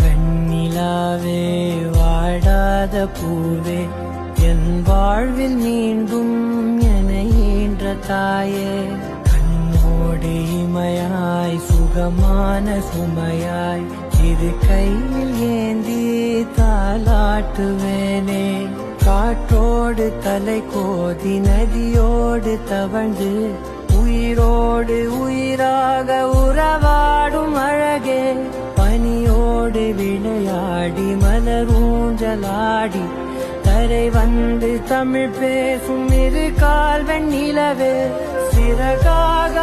வெண்ணிலாவே வாடாத பூவே என் வாழ்வில் மீண்டும் என ஈன்ற தாயே கண்ணோடு இமையாய் சுகமான சுமையாய் இரு கையில் ஏந்தி தாலாட்டுவேனே காற்றோடு தலை கோதி நதியோடு தவழ்ந்து உயிரோடு உயிராக உறவாடும் அழகே பனியோடு விளையாடி மலரூஞ்சலாடி தரை வந்து தமிழ் பேசும் இரு கால் வெண்ணிலவே சிறகாக